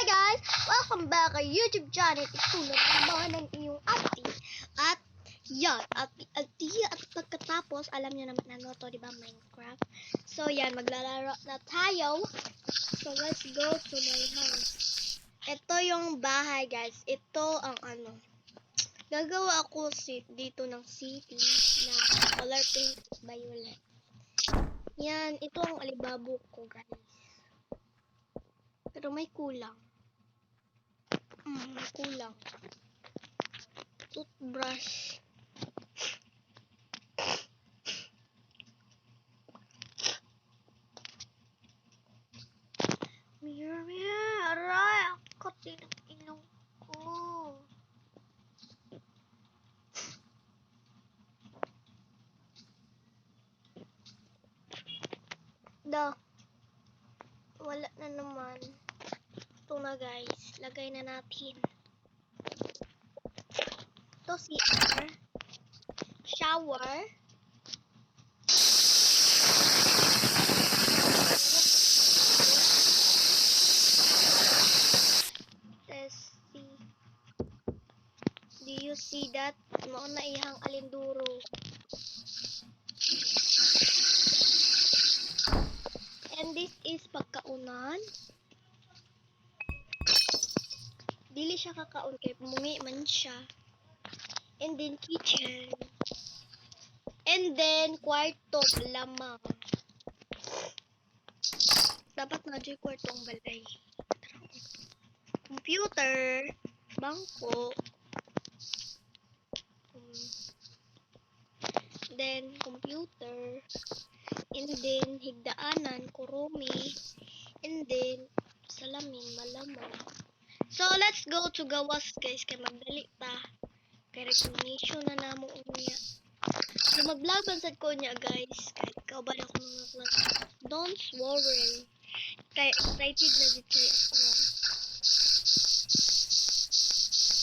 Hi guys! Welcome back kay YouTube channel. Itulad naman ng iyong ate. At yan, at pagkatapos, alam niyo naman ano to, diba? Minecraft. So yan, maglalaro na tayo. So let's go to my house. Ito yung bahay guys. Ito ang ano. Gagawa ako dito ng city na color pink violet. Yan, ito ang alibabo ko guys. Pero may kulang. May kulang. Toothbrush. Aray! Ang kati ng ilong ko. Wala na naman. Ito na guys. Lagay na natin. Ito CR. Shower. Let's see. Do you see that? Mao na ihang alinduro. And this is pagkaunan. Dili siya kakaon kay mungi man siya. And then kitchen. And then kwarto lamang. Dapat na dyan kwartong balay. Computer. Bangko. Then computer. And then higdaanan, kurumi. And then salamin, malamang. So let's go to gawas guys. Kaya magdali ta. Kaya recognition na namo niya. So mag-vlog bansad ko niya guys. Kahit ikaw ba na ako mga vlog. Don't worry. Kaya excited na dito ako.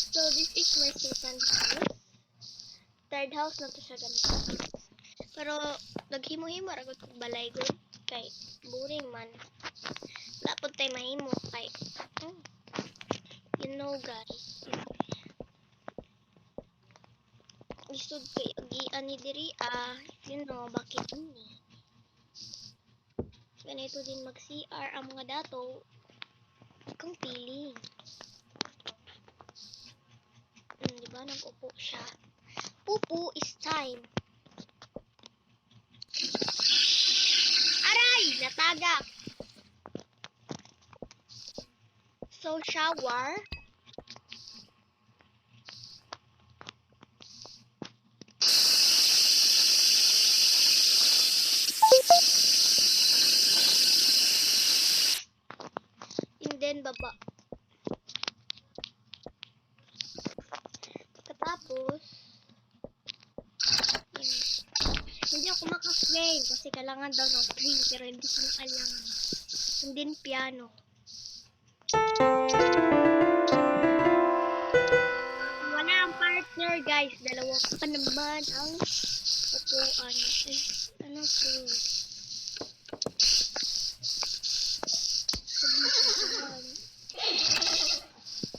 So this is my second house. Third house na to siya ganito. Pero naghimo-himo ragot kong balay good. Kay boring man. Wala po tayo mahimo. Kay you know guys. Isod kay agian ni diri you know bakit ni. Ganito din mag CR ang mga dato. Kung pili. Diba nag-upo siya. Pupu is time. Aray! Natagak! So, shower. And then, baba. Tapos, hindi ako maka-frame kasi kailangan daw ng frame pero hindi ko alam. And then piano. Wala ang partner guys. Dalawa pa naman ang upuan. Ano to?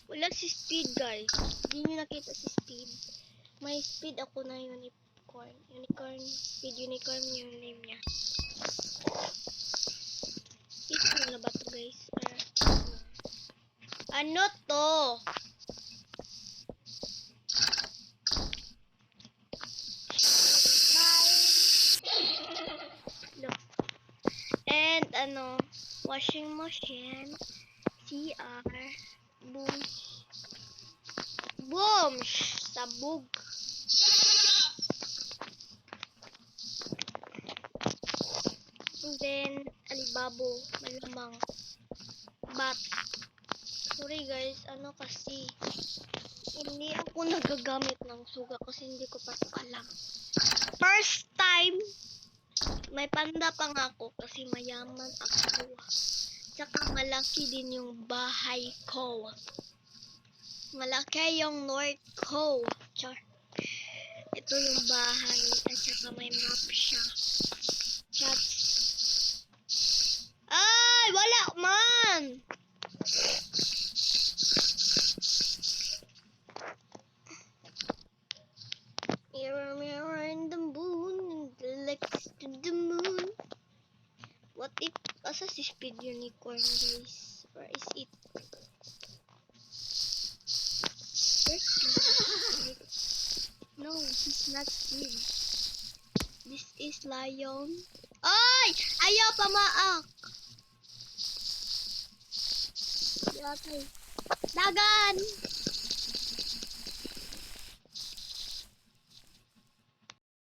Wala si Speed guys. Hindi nyo nakita si Speed. May Speed ako na unicorn. Speed unicorn yung name niya. Ito na ba to guys? Ano to? Look. And washing machine. CR. Boom! Sabog. And then, alibabo. Malamang. Bata. Sorry guys, kasi hindi ako nagagamit ng suga kasi hindi ko pa ito alam. First time, may panda pa nga ako kasi mayaman ako. Tsaka malaki din yung bahay ko. Malaki yung north ko. Char. Ito yung bahay at saka may map siya. Chat. Ay! Wala man! Alex to the moon. What if, asa si Speed Unicorn, guys? Where is it? Where's Speed? No, he's not Speed. This is Lion. Ay! Ayaw pamaak! Yatay. Dagan!